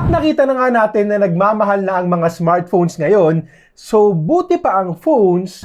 At nakita na nga natin na nagmamahal na ang mga smartphones ngayon, so buti pa ang phones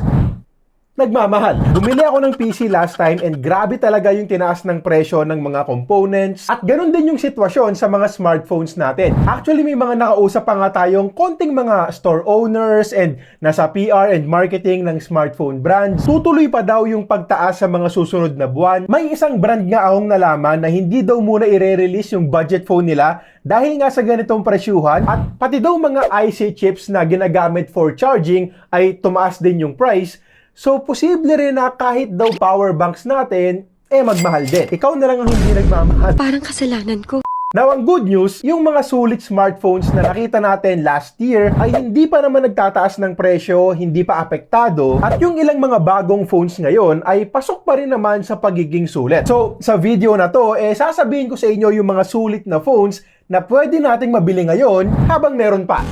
nagmamahal. Bumili ako ng PC last time and grabe talaga yung tinaas ng presyo ng mga components at ganun din yung sitwasyon sa mga smartphones natin. Actually, may mga nakausap pa nga tayong konting mga store owners and nasa PR and marketing ng smartphone brands. Tutuloy pa daw yung pagtaas sa mga susunod na buwan. May isang brand nga akong nalaman na hindi daw muna i-release yung budget phone nila dahil nga sa ganitong presyuhan at pati daw mga IC chips na ginagamit for charging ay tumaas din yung price. So, posible rin na kahit daw power banks natin, magmahal din. Ikaw na lang ang hindi nagmamahal. Parang kasalanan ko. Now, ang good news, yung mga sulit smartphones na nakita natin last year ay hindi pa naman nagtataas ng presyo, hindi pa apektado, at yung ilang mga bagong phones ngayon ay pasok pa rin naman sa pagiging sulit. So, sa video na to, sasabihin ko sa inyo yung mga sulit na phones na pwede nating mabili ngayon habang meron pa.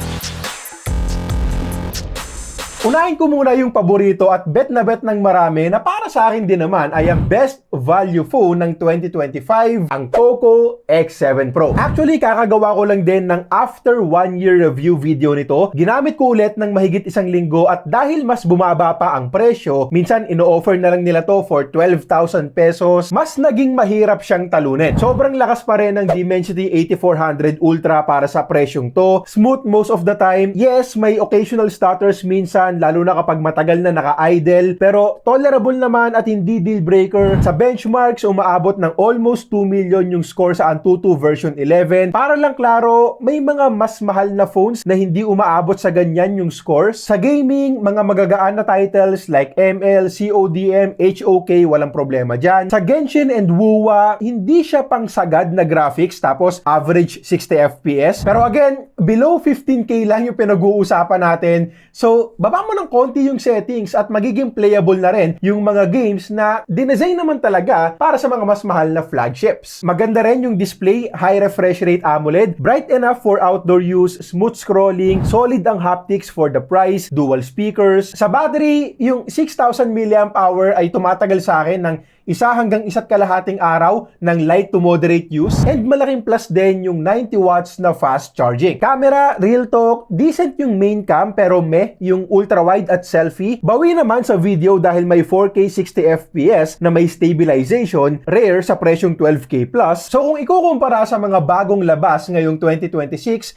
Unahin ko muna yung paborito at bet na bet ng marami na para sa akin din naman ay ang best value phone ng 2025, ang Poco X7 Pro. Actually, kakagawa ko lang din ng after 1 year review video nito. Ginamit ko ulit ng mahigit 1 linggo at dahil mas bumaba pa ang presyo, minsan ino-offer na lang nila to for 12,000 pesos, mas naging mahirap siyang talunin. Sobrang lakas pa rin ng Dimensity 8400 Ultra para sa presyong to. Smooth most of the time. Yes, may occasional stutters minsan, lalo na kapag matagal na naka-idle, pero tolerable naman at hindi deal breaker. Sa benchmarks, umaabot ng almost 2 million yung score sa Antutu version 11. Para lang klaro, may mga mas mahal na phones na hindi umaabot sa ganyan yung scores. Sa gaming, mga magagaan na titles like ML, CODM, HOK, walang problema dyan. Sa Genshin and WoWa, hindi siya pang sagad na graphics tapos average 60 FPS. Pero again, below 15K lang yung pinag-uusapan natin. So, baba mo ng konti yung settings at magiging playable na rin yung mga games na dinesign naman talaga para sa mga mas mahal na flagships. Maganda rin yung display, high refresh rate AMOLED, bright enough for outdoor use, smooth scrolling, solid ang haptics for the price, dual speakers. Sa battery, yung 6,000 mAh ay tumatagal sa akin ng 1 hanggang 1.5 araw ng light to moderate use and malaking plus din yung 90 watts na fast charging. Camera, real talk, decent yung main cam pero yung ultra wide at selfie. Bawi naman sa video dahil may 4K 60 FPS na may stabilization, rare sa presyong 12K plus. So kung ikukumpara sa mga bagong labas ngayong 2026,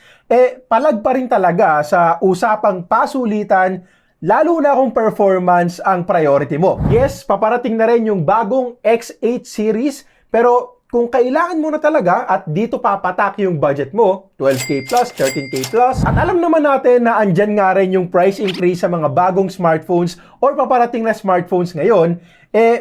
palag pa rin talaga sa usapang pasulitan, lalo na kung performance ang priority mo. Yes, paparating na rin yung bagong X8 series, pero kung kailangan mo na talaga at dito papatak yung budget mo, 12K plus, 13K plus, at alam naman natin na andyan nga rin yung price increase sa mga bagong smartphones or paparating na smartphones ngayon,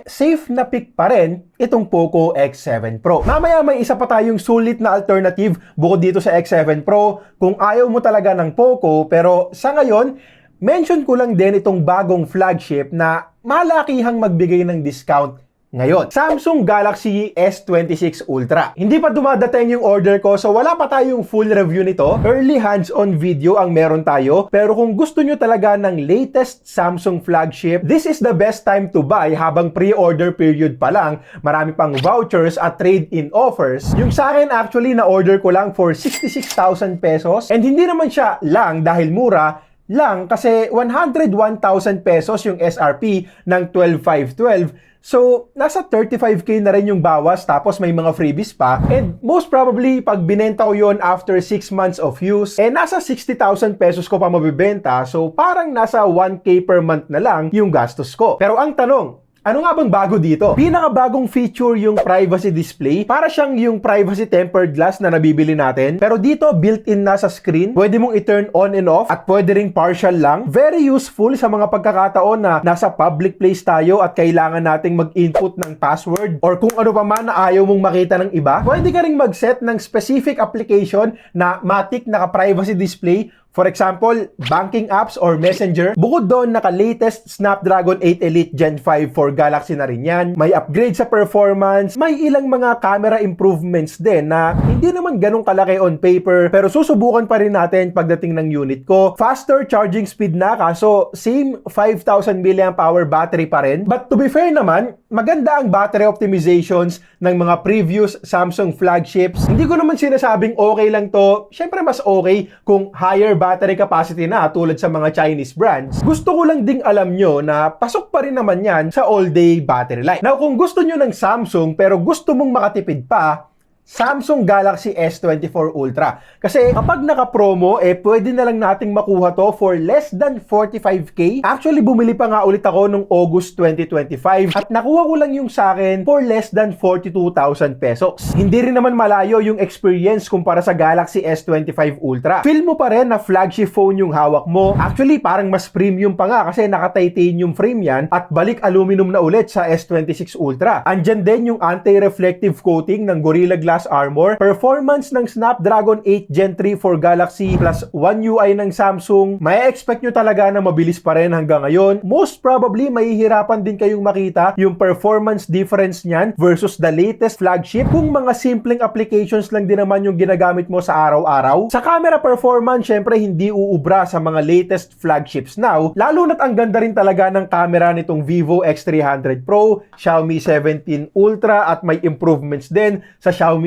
safe na pick pa rin itong Poco X7 Pro. Mamaya may isa pa tayong sulit na alternative bukod dito sa X7 Pro kung ayaw mo talaga ng Poco, pero sa ngayon, mention ko lang din itong bagong flagship na malakihang magbigay ng discount ngayon. Samsung Galaxy S26 Ultra. Hindi pa dumadating yung order ko so wala pa tayong full review nito. Early hands-on video ang meron tayo. Pero kung gusto nyo talaga ng latest Samsung flagship, this is the best time to buy habang pre-order period pa lang. Marami pang vouchers at trade-in offers. Yung sa akin actually na-order ko lang for 66,000 pesos and hindi naman siya lang dahil mura, lang kasi 101,000 pesos yung SRP ng 12,512. So, nasa 35K na rin yung bawas tapos may mga freebies pa. And most probably, pag binenta ko yun after 6 months of use, nasa 60,000 pesos ko pa mabibenta. So, parang nasa 1K per month na lang yung gastos ko. Pero ang tanong, ano nga bang bago dito? Pinakabagong feature yung privacy display. Para siyang yung privacy tempered glass na nabibili natin. Pero dito, built-in na sa screen. Pwede mong i-turn on and off at pwede ring partial lang. Very useful sa mga pagkakataon na nasa public place tayo at kailangan nating mag-input ng password or kung ano pa man na ayaw mong makita ng iba. Pwede ka ring mag-set ng specific application na matik naka-privacy display For example, banking apps or messenger. Bukod doon, naka-latest Snapdragon 8 Elite Gen 5 for Galaxy na rin yan. May upgrade sa performance. May ilang mga camera improvements din na hindi naman ganun kalaki on paper, pero susubukan pa rin natin pagdating ng unit ko. Faster charging speed na, kaso same 5,000 mAh battery pa rin. But to be fair naman, maganda ang battery optimizations ng mga previous Samsung flagships. Hindi ko naman sinasabing okay lang to. Syempre mas okay kung higher battery capacity na tulad sa mga Chinese brands. Gusto ko lang ding alam nyo na pasok pa rin naman yan sa all-day battery life. Now, kung gusto nyo ng Samsung pero gusto mong makatipid pa, Samsung Galaxy S24 Ultra. Kasi kapag naka-promo, pwede na lang nating makuha to for less than 45K. Actually, bumili pa nga ulit ako nung August 2025 at nakuha ko lang yung sa akin for less than 42,000 pesos. Hindi rin naman malayo yung experience kumpara sa Galaxy S25 Ultra. Feel mo pa rin na flagship phone yung hawak mo. Actually, parang mas premium pa nga kasi naka-titanium frame yan at balik aluminum na ulit sa S26 Ultra. Andyan din yung anti-reflective coating ng Gorilla Glass Armor, performance ng Snapdragon 8 Gen 3 for Galaxy plus One UI ng Samsung. May expect nyo talaga na mabilis pa rin hanggang ngayon. Most probably, mahihirapan din kayong makita yung performance difference niyan versus the latest flagship kung mga simpleng applications lang din naman yung ginagamit mo sa araw-araw. Sa camera performance, syempre hindi uubra sa mga latest flagships now, lalo na't ang ganda rin talaga ng camera nitong Vivo X300 Pro, Xiaomi 17 Ultra at may improvements din sa Xiaomi 7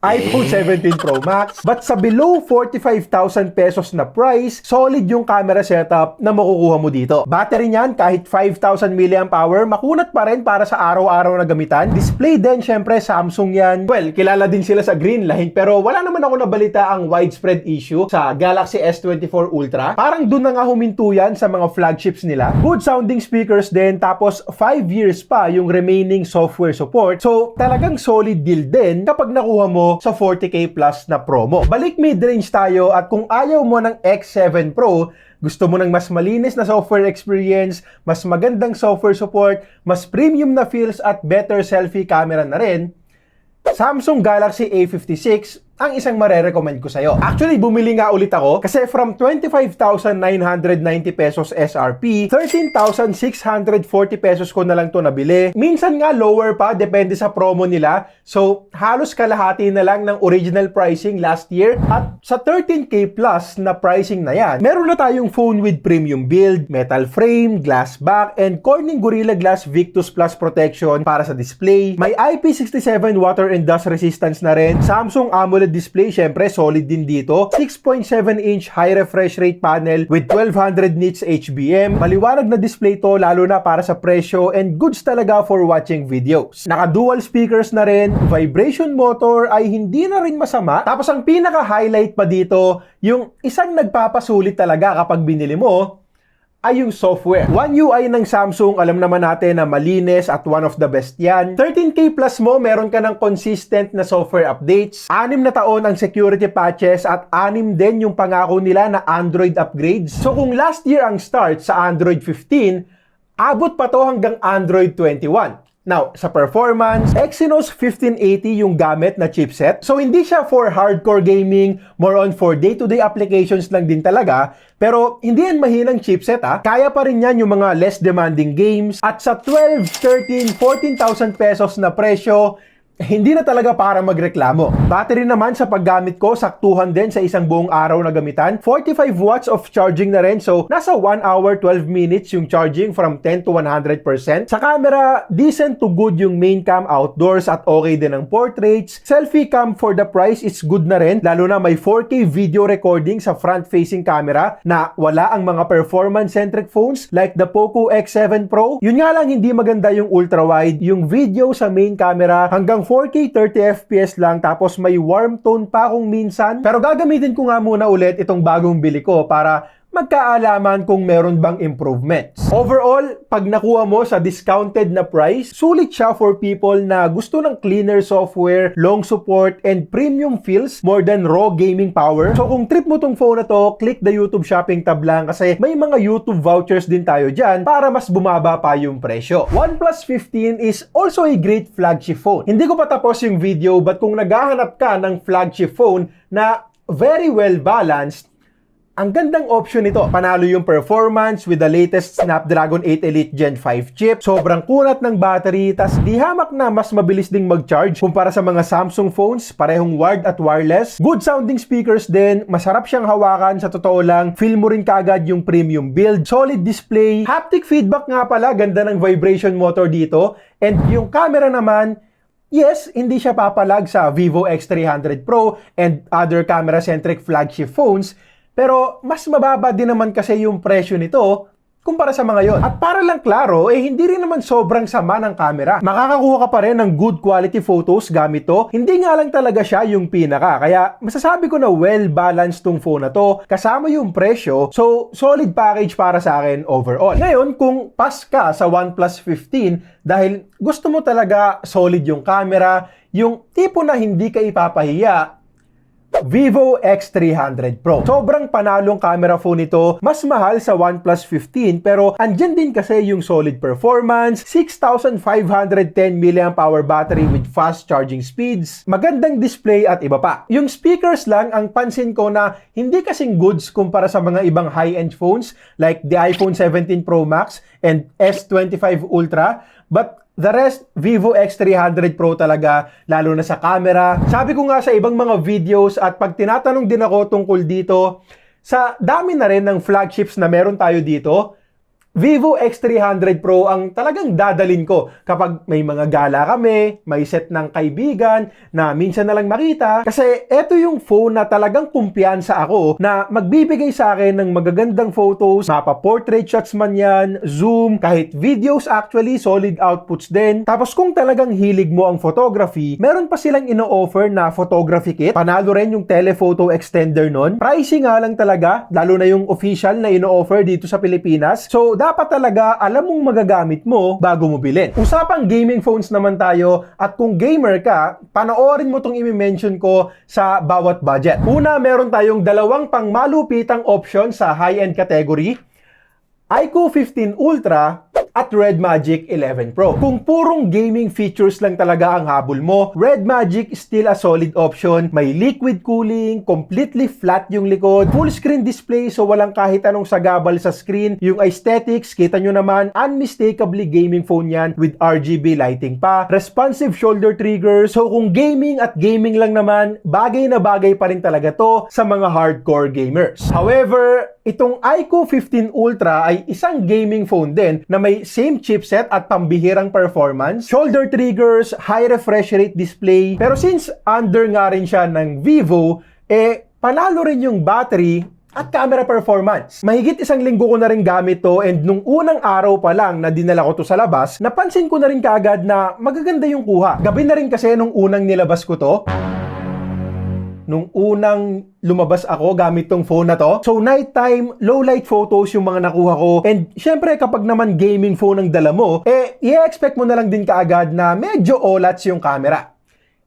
iPhone 17 Pro Max. But sa below 45,000 pesos na price, solid yung camera setup na makukuha mo dito. Battery niyan, kahit 5,000 mAh, makunat pa rin para sa araw-araw na gamitan. Display din, syempre, Samsung yan. Well, kilala din sila sa green line, pero wala naman ako nabalita ang widespread issue sa Galaxy S24 Ultra. Parang dun na nga huminto yan sa mga flagships nila. Good sounding speakers din, tapos 5 years pa yung remaining software support. So, talagang solid deal din kapag nakuha mo sa 40K plus na promo. Balik mid-range tayo at kung ayaw mo ng X7 Pro, gusto mo ng mas malinis na software experience, mas magandang software support, mas premium na feels at better selfie camera na rin, Samsung Galaxy A56 ang isang marerecommend ko sa'yo. Actually, bumili nga ulit ako kasi from 25,990 pesos SRP, 13,640 pesos ko na lang to nabili. Minsan nga lower pa, depende sa promo nila. So, halos kalahati na lang ng original pricing last year. At sa 13K plus na pricing na yan, meron na tayong phone with premium build, metal frame, glass back, and Corning Gorilla Glass Victus Plus protection para sa display. May IP67 water and dust resistance na rin. Samsung AMOLED display, syempre, solid din dito. 6.7-inch high refresh rate panel with 1200 nits HBM. Maliwanag na display to, lalo na para sa presyo, and goods talaga for watching videos. Naka-dual speakers na rin. Vibration motor ay hindi na rin masama. Tapos ang pinaka-highlight pa dito, yung isang nagpapasulit talaga kapag binili mo, ay yung software. One UI ng Samsung, alam naman natin na malinis at one of the best yan. 13K plus mo, meron ka ng consistent na software updates. 6 na taon ang security patches at 6 din yung pangako nila na Android upgrades. So kung last year ang start sa Android 15, abot pa to hanggang Android 21. Now, sa performance, Exynos 1580 yung gamit na chipset. So, hindi siya for hardcore gaming, more on for day-to-day applications lang din talaga. Pero, hindi yan mahinang chipset Kaya pa rin yan yung mga less demanding games. At sa 12, 13, 14,000 pesos na presyo, hindi na talaga para magreklamo. Battery naman sa paggamit ko, saktuhan din sa isang buong araw na gamitan. 45 watts of charging na rin. So, nasa 1 hour, 12 minutes yung charging from 10 to 100%. Sa camera, decent to good yung main cam outdoors at okay din ang portraits. Selfie cam for the price is good na rin. Lalo na may 4K video recording sa front-facing camera na wala ang mga performance-centric phones like the Poco X7 Pro. Yun nga lang, hindi maganda yung ultra-wide. Yung video sa main camera hanggang 4K 30 FPS lang, tapos may warm tone pa kung minsan. Pero gagamitin ko nga muna ulit itong bagong bili ko para magkaalaman kung meron bang improvements. Overall, pag nakuha mo sa discounted na price, sulit siya for people na gusto ng cleaner software, long support, and premium feels more than raw gaming power. So kung trip mo tong phone na to, click the YouTube shopping tab lang kasi may mga YouTube vouchers din tayo dyan para mas bumaba pa yung presyo. OnePlus 15 is also a great flagship phone. Hindi ko pa tapos yung video, but kung naghahanap ka ng flagship phone na very well balanced, ang gandang option nito. Panalo yung performance with the latest Snapdragon 8 Elite Gen 5 chip. Sobrang kunat ng battery, tas di hamak na mas mabilis ding mag-charge kumpara sa mga Samsung phones, parehong wired at wireless. Good sounding speakers din, masarap siyang hawakan, sa totoo lang, feel mo rin kagad yung premium build. Solid display, haptic feedback nga pala, ganda ng vibration motor dito. And yung camera naman, yes, hindi siya papalag sa Vivo X300 Pro and other camera-centric flagship phones, pero mas mababa din naman kasi yung presyo nito kumpara sa mga yon. At para lang klaro, hindi rin naman sobrang sama ng camera. Makakakuha ka pa rin ng good quality photos gamit to. Hindi nga lang talaga siya yung pinaka. Kaya masasabi ko na well-balanced tong phone na to. Kasama yung presyo, so solid package para sa akin overall. Ngayon, kung pas ka sa OnePlus 15 dahil gusto mo talaga solid yung camera, yung tipo na hindi ka ipapahiya, Vivo X300 Pro. Sobrang panalong camera phone ito. Mas mahal sa OnePlus 15 pero andyan din kasi yung solid performance, 6,510 mAh battery with fast charging speeds, magandang display at iba pa. Yung speakers lang ang pansin ko na hindi kasing goods kumpara sa mga ibang high-end phones like the iPhone 17 Pro Max and S25 Ultra, but the rest, Vivo X300 Pro talaga, lalo na sa camera. Sabi ko nga sa ibang mga videos at pag tinatanong din ako tungkol dito, sa dami na rin ng flagships na meron tayo dito, Vivo X300 Pro ang talagang dadalin ko kapag may mga gala kami, may set ng kaibigan na minsan na lang makita. Kasi eto yung phone na talagang kumpiyansa ako na magbibigay sa akin ng magagandang photos, mapa-portrait shots man yan, zoom, kahit videos actually, solid outputs din. Tapos kung talagang hilig mo ang photography, meron pa silang ino-offer na photography kit. Panalo rin yung telephoto extender nun. Pricey nga lang talaga, lalo na yung official na ino-offer dito sa Pilipinas. So, dapat talaga alam mong magagamit mo bago mo bilhin. Usapang gaming phones naman tayo at kung gamer ka, panoorin mo tong i-mention ko sa bawat budget. Una, meron tayong dalawang pangmalupitang option sa high-end category, iQOO 15 Ultra at Red Magic 11 Pro. Kung purong gaming features lang talaga ang habol mo, Red Magic is still a solid option. May liquid cooling, completely flat yung likod, full screen display so walang kahit anong sagabal sa screen. Yung aesthetics, kita nyo naman, unmistakably gaming phone yan with RGB lighting pa. Responsive shoulder triggers, so kung gaming at gaming lang naman, bagay na bagay pa rin talaga to sa mga hardcore gamers. However, itong iQOO 15 Ultra ay isang gaming phone din na may same chipset at pambihirang performance, shoulder triggers, high refresh rate display. Pero since under nga rin siya ng Vivo, panalo rin yung battery at camera performance. Mahigit isang linggo ko na rin gamit to and nung unang araw pa lang na dinala ko to sa labas, napansin ko na rin kaagad na magaganda yung kuha. Gabi na rin kasi nung unang nilabas ko to. Nung unang lumabas ako gamit tong phone na to. So nighttime, low light photos yung mga nakuha ko. And syempre kapag naman gaming phone ang dala mo, i-expect mo na lang din kaagad na medyo olats yung camera.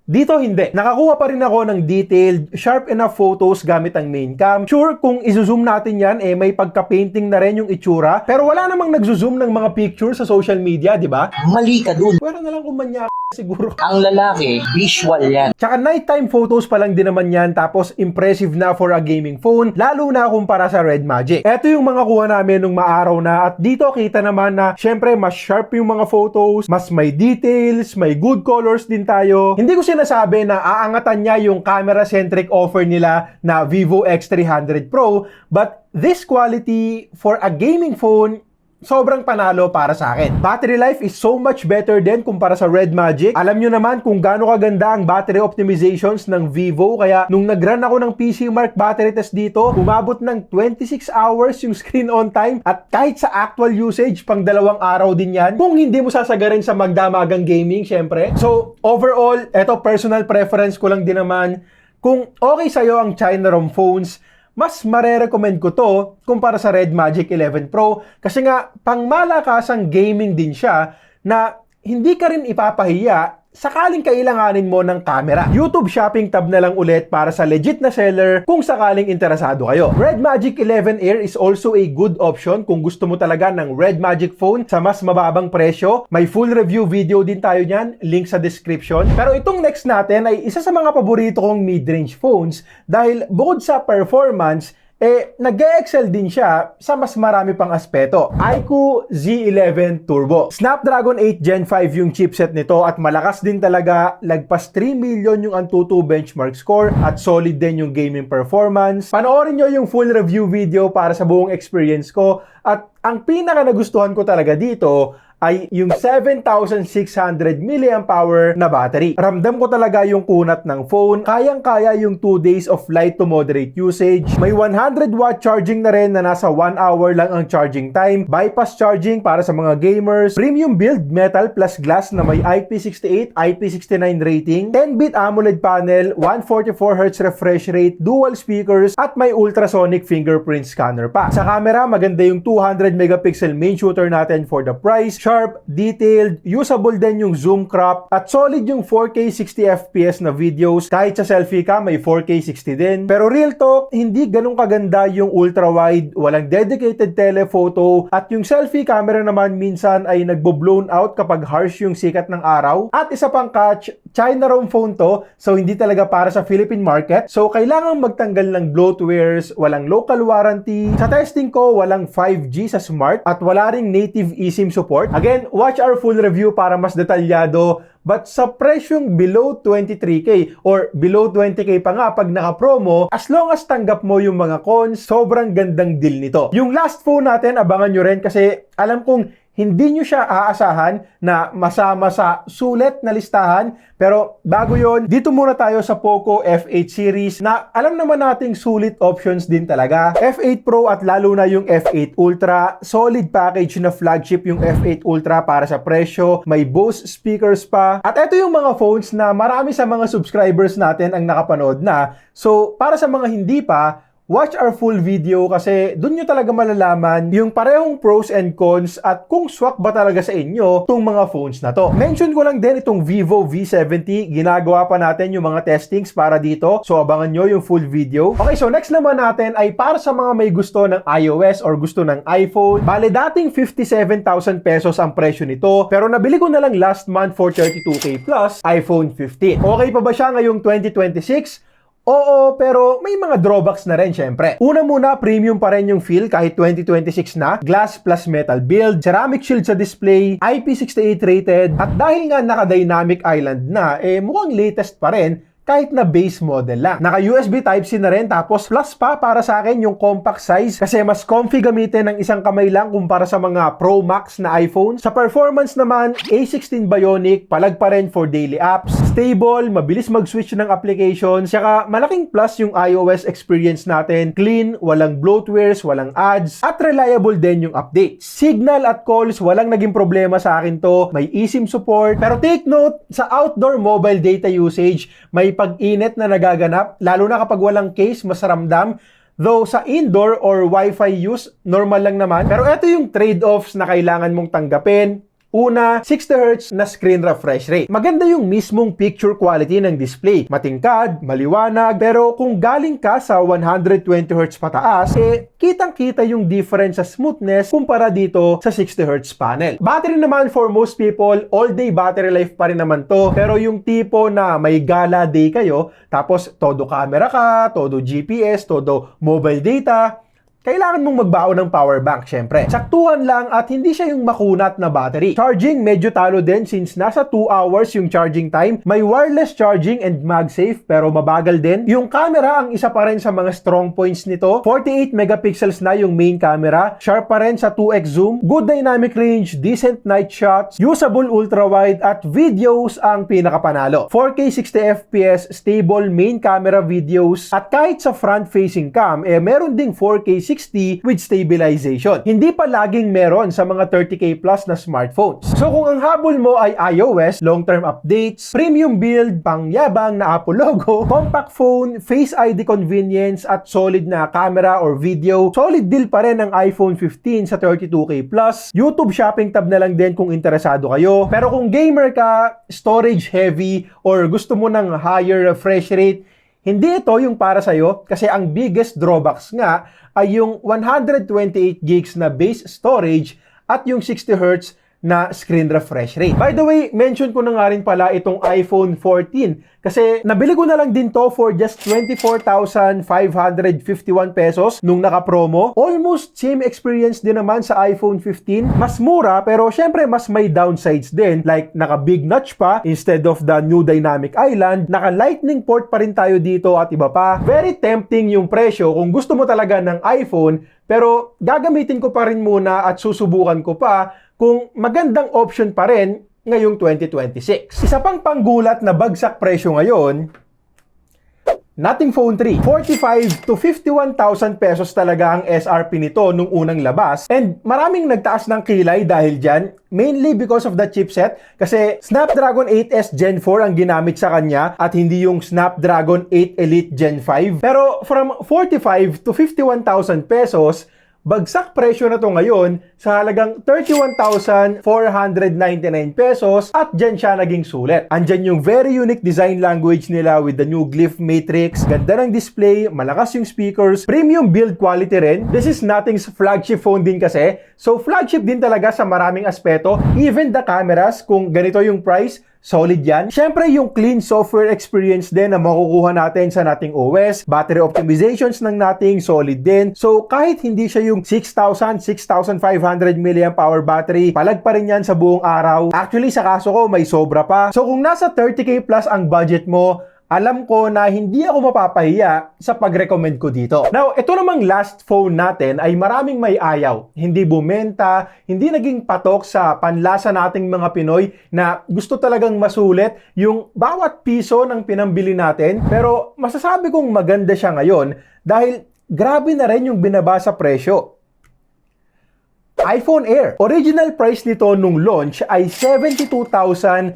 Dito hindi. Nakakuha pa rin ako ng detailed, sharp enough photos gamit ang main cam. Sure, kung izo-zoom natin yan, may pagka-painting na rin yung itsura. Pero wala namang nagzo-zoom ng mga pictures sa social media, di ba? Mali ka dun. Pwera na lang kumanya siguro. Ang lalaki, visual yan. Tsaka nighttime photos pa lang din naman yan, tapos impressive na for a gaming phone, lalo na kumpara sa Red Magic. Ito yung mga kuha namin nung maaraw na, at dito kita naman na syempre mas sharp yung mga photos, mas may details, may good colors din tayo. Hindi ko sinasabi na aangatan niya yung camera-centric offer nila na Vivo X300 Pro, but this quality for a gaming phone, sobrang panalo para sa akin. Battery life is so much better din kumpara sa Red Magic. Alam nyo naman kung gaano kaganda ang battery optimizations ng Vivo, kaya nung nag-run ako ng PC Mark battery test dito, umabot ng 26 hours yung screen on time at kahit sa actual usage, pang 2 araw din yan. Kung hindi mo sasagarin sa magdamagang gaming, syempre. So, overall, eto personal preference ko lang din naman. Kung okay sa'yo ang China ROM phones, mas marerecommend ko to kumpara sa Red Magic 11 Pro kasi nga pang malakasang gaming din siya na hindi ka rin ipapahiya sakaling kailanganin mo ng camera. YouTube Shopping tab na lang ulit para sa legit na seller kung sakaling interesado kayo. Red Magic 11 Air is also a good option kung gusto mo talaga ng Red Magic phone sa mas mababang presyo. May full review video din tayo niyan, link sa description. Pero itong next natin ay isa sa mga paborito kong mid-range phones dahil bukod sa performance, nag-excel din siya sa mas marami pang aspeto. iQOO Z11 Turbo. Snapdragon 8 Gen 5 yung chipset nito at malakas din talaga. Lagpas 3 million yung Antutu benchmark score at solid din yung gaming performance. Panoorin nyo yung full review video para sa buong experience ko. At ang pinaka nagustuhan ko talaga dito ay yung 7,600 mAh na battery. Ramdam ko talaga yung kunat ng phone. Kayang-kaya yung 2 days of light to moderate usage. May 100 watt charging na rin na nasa 1 hour lang ang charging time. Bypass charging para sa mga gamers. Premium build metal plus glass na may IP68, IP69 rating. 10-bit AMOLED panel, 144Hz refresh rate, dual speakers, at may ultrasonic fingerprint scanner pa. Sa camera, maganda yung 200 megapixel main shooter natin for the price. Sharp, detailed, usable din yung zoom crop, at solid yung 4K 60fps na videos. Kahit sa selfie ka, may 4K 60 din. Pero real talk, hindi ganun kaganda yung ultra-wide, walang dedicated telephoto, at yung selfie camera naman minsan ay nagbo-blown out kapag harsh yung sikat ng araw. At isa pang catch, China ROM phone to, so hindi talaga para sa Philippine market. So kailangan magtanggal ng bloatwares, walang local warranty. Sa testing ko, walang 5G sa Smart at wala ring native eSIM support. Again, watch our full review para mas detalyado. But sa presyong below 23K or below 20K pa nga pag naka-promo, as long as tanggap mo yung mga cons, sobrang gandang deal nito. Yung last phone natin, abangan nyo rin kasi alam kong hindi nyo siya aasahan na masama sa sulit na listahan. Pero bago yon, dito muna tayo sa Poco F8 series na alam naman nating sulit options din talaga. F8 Pro at lalo na yung F8 Ultra, solid package na flagship yung F8 Ultra para sa presyo. May Bose speakers pa. At ito yung mga phones na marami sa mga subscribers natin ang nakapanood na. So para sa mga hindi pa, watch our full video kasi dun nyo talaga malalaman yung parehong pros and cons at kung swak ba talaga sa inyo itong mga phones na to. Mention ko lang din itong Vivo V70. Ginagawa pa natin yung mga testings para dito. So abangan nyo yung full video. Okay, so next naman natin ay para sa mga may gusto ng iOS or gusto ng iPhone. Bale dating 57,000 pesos ang presyo nito. Pero nabili ko na lang last month for 32K plus iPhone 15. Okay pa ba siya ngayong 2026? Oo, pero may mga drawbacks na rin syempre. Una muna, premium pa rin yung feel kahit 2026 na. Glass plus metal build, ceramic shield sa display, IP68 rated, at dahil nga naka-dynamic island na, mukhang latest pa rin kahit na base model lang. Naka-USB Type-C na rin, tapos plus pa para sa akin yung compact size kasi mas comfy gamitin ng isang kamay lang kumpara sa mga Pro Max na iPhone. Sa performance naman, A16 Bionic, palag pa rin for daily apps. Stable, mabilis mag-switch ng applications, saka malaking plus yung iOS experience natin. Clean, walang bloatwares, walang ads, at reliable din yung updates. Signal at calls, walang naging problema sa akin to. May eSIM support. Pero take note, sa outdoor mobile data usage, may pag-init na nagaganap, lalo na kapag walang case, mas ramdam. Though sa indoor or Wi-Fi use, normal lang naman. Pero ito yung trade-offs na kailangan mong tanggapin. Una, 60Hz na screen refresh rate. Maganda yung mismong picture quality ng display. Matingkad, maliwanag, pero kung galing ka sa 120Hz pataas, kitang-kita yung difference sa smoothness kumpara dito sa 60Hz panel. Battery naman for most people, all-day battery life pa rin naman to. Pero yung tipo na may gala day kayo, tapos todo camera ka, todo GPS, todo mobile data, kailangan mong magbaon ng power bank, syempre. Saktuhan lang at hindi siya yung makunat na battery. Charging, medyo talo din since nasa 2 hours yung charging time. May wireless charging and MagSafe pero mabagal din. Yung camera ang isa pa rin sa mga strong points nito. 48 megapixels na yung main camera. Sharp pa rin sa 2x zoom. Good dynamic range, decent night shots, usable ultra-wide at videos ang pinakapanalo. 4K 60fps, stable main camera videos at kahit sa front-facing cam, meron ding 4K 360 with stabilization. Hindi pa laging meron sa mga 30K plus na smartphones. So kung ang habol mo ay iOS, long-term updates, premium build, pangyabang na Apple logo, compact phone, Face ID convenience at solid na camera or video, solid deal pa rin ang iPhone 15 sa 32K plus. YouTube shopping tab na lang din kung interesado kayo. Pero kung gamer ka, storage heavy, or gusto mo ng higher refresh rate, hindi ito yung para sa'yo kasi ang biggest drawbacks nga ay yung 128 gigs na base storage at yung 60Hz na screen refresh rate. By the way, mention ko na nga rin pala itong iPhone 14 kasi nabili ko na lang din to for just 24,551 pesos nung naka-promo. Almost same experience din naman sa iPhone 15. Mas mura pero syempre mas may downsides din, like naka-big notch pa instead of the new dynamic island, naka-lightning port pa rin tayo dito at iba pa. Very tempting yung presyo kung gusto mo talaga ng iPhone, pero gagamitin ko pa rin muna at susubukan ko pa kung magandang option pa rin ngayong 2026. Isa pang panggulat na bagsak presyo ngayon, Nothing Phone 3. 45 to 51,000 pesos talaga ang SRP nito nung unang labas. And maraming nagtaas ng kilay dahil dyan, mainly because of the chipset. Kasi Snapdragon 8S Gen 4 ang ginamit sa kanya at hindi yung Snapdragon 8 Elite Gen 5. Pero from 45 to 51,000 pesos, bagsak presyo na to ngayon sa halagang 31,499 pesos at dyan siya naging sulit. Andyan yung very unique design language nila with the new glyph matrix, ganda ng display, malakas yung speakers, premium build quality rin. This is Nothing's flagship phone din kasi, so flagship din talaga sa maraming aspeto. Even the cameras, kung ganito yung price, solid yan. Siyempre, yung clean software experience din na makukuha natin sa Nothing OS. Battery optimizations ng Nothing, solid din. So, kahit hindi siya yung 6,000, 6,500 mAh battery, palag pa rin yan sa buong araw. Actually, sa kaso ko, may sobra pa. So, kung nasa 30K plus ang budget mo, alam ko na hindi ako mapapahiya sa pag-recommend ko dito. Now, ito namang last phone natin ay maraming may ayaw. Hindi bumenta, hindi naging patok sa panlasa nating mga Pinoy na gusto talagang masulit yung bawat piso ng pinambili natin. Pero masasabi kong maganda siya ngayon dahil grabe na rin yung binaba sa presyo. iPhone Air. Original price nito nung launch ay 72,990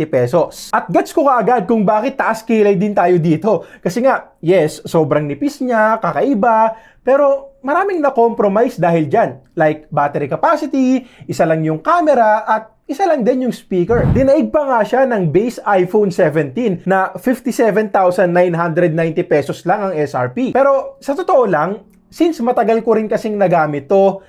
pesos. At gets ko kaagad kung bakit taas kilay din tayo dito. Kasi nga, yes, sobrang nipis niya, kakaiba, pero maraming na-compromise dahil dyan. Like battery capacity, isa lang yung camera, at isa lang din yung speaker. Dinaig pa nga siya ng base iPhone 17 na 57,990 pesos lang ang SRP. Pero sa totoo lang, since matagal ko rin kasing nagamit to,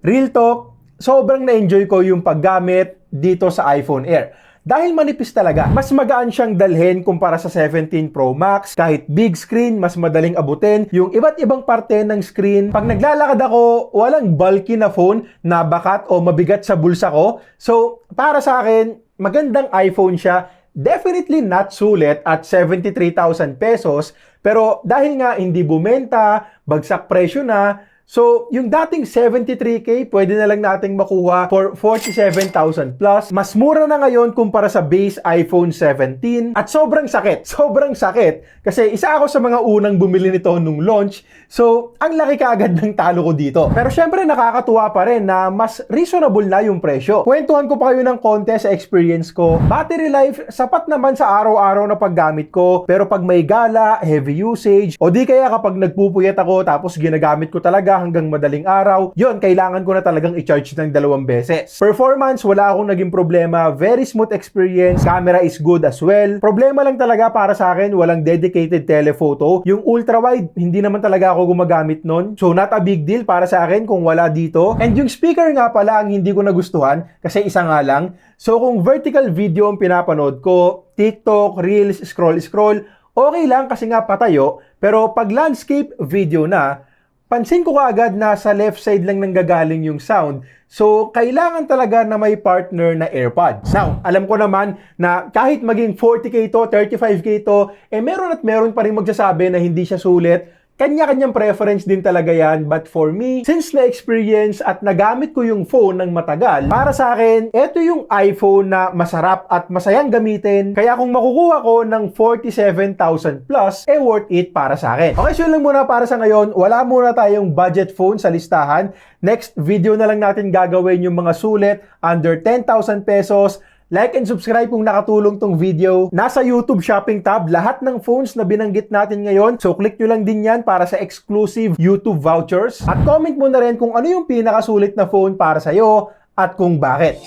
real talk, sobrang na-enjoy ko yung paggamit dito sa iPhone Air. Dahil manipis talaga, mas magaan siyang dalhin kumpara sa 17 Pro Max. Kahit big screen, mas madaling abutin yung iba't ibang parte ng screen. Pag naglalakad ako, walang bulky na phone na bakat o mabigat sa bulsa ko. So, para sa akin, magandang iPhone siya. Definitely not sulit at 73,000 pesos. Pero dahil nga hindi bumenta, bagsak presyo na, so, yung dating 73K, pwede na lang nating makuha for 47,000 plus. Mas mura na ngayon kumpara sa base iPhone 17. At sobrang sakit. Sobrang sakit. Kasi isa ako sa mga unang bumili nito nung launch. So, ang laki kaagad ng talo ko dito. Pero syempre nakakatuwa pa rin na mas reasonable na yung presyo. Kwentuhan ko pa kayo ng konti sa experience ko. Battery life, sapat naman sa araw-araw na paggamit ko. Pero pag may gala, heavy usage, o di kaya kapag nagpupuyat ako tapos ginagamit ko talaga hanggang madaling araw, yon, kailangan ko na talagang i-charge ng 2 beses. Performance, wala akong naging problema. Very smooth experience. Camera is good as well. Problema lang talaga para sa akin, walang dedicated telephoto. Yung ultra-wide, hindi naman talaga ako gumagamit nun. So, not a big deal para sa akin kung wala dito. And yung speaker nga pala ang hindi ko nagustuhan kasi isa nga lang. So, kung vertical video ang pinapanood ko, TikTok, Reels, scroll, okay lang kasi nga patayo. Pero pag landscape video na, pansin ko kaagad na sa left side lang nanggagaling yung sound. So, kailangan talaga na may partner na AirPods. Now, alam ko naman na kahit maging 40K to, 35K to, meron at meron pa rin magsasabi na hindi siya sulit. Kanya-kanyang preference din talaga yan. But for me, since na-experience at nagamit ko yung phone ng matagal, para sa akin, ito yung iPhone na masarap at masayang gamitin. Kaya kung makukuha ko ng 47,000 plus, worth it para sa akin. Okay, so yun lang muna para sa ngayon. Wala muna tayong budget phone sa listahan. Next video na lang natin gagawin yung mga sulit under 10,000 pesos. Like and subscribe kung nakatulong tong video. Nasa YouTube shopping tab, lahat ng phones na binanggit natin ngayon. So click nyo lang din yan para sa exclusive YouTube vouchers. At comment mo na rin kung ano yung pinakasulit na phone para sa'yo at kung bakit.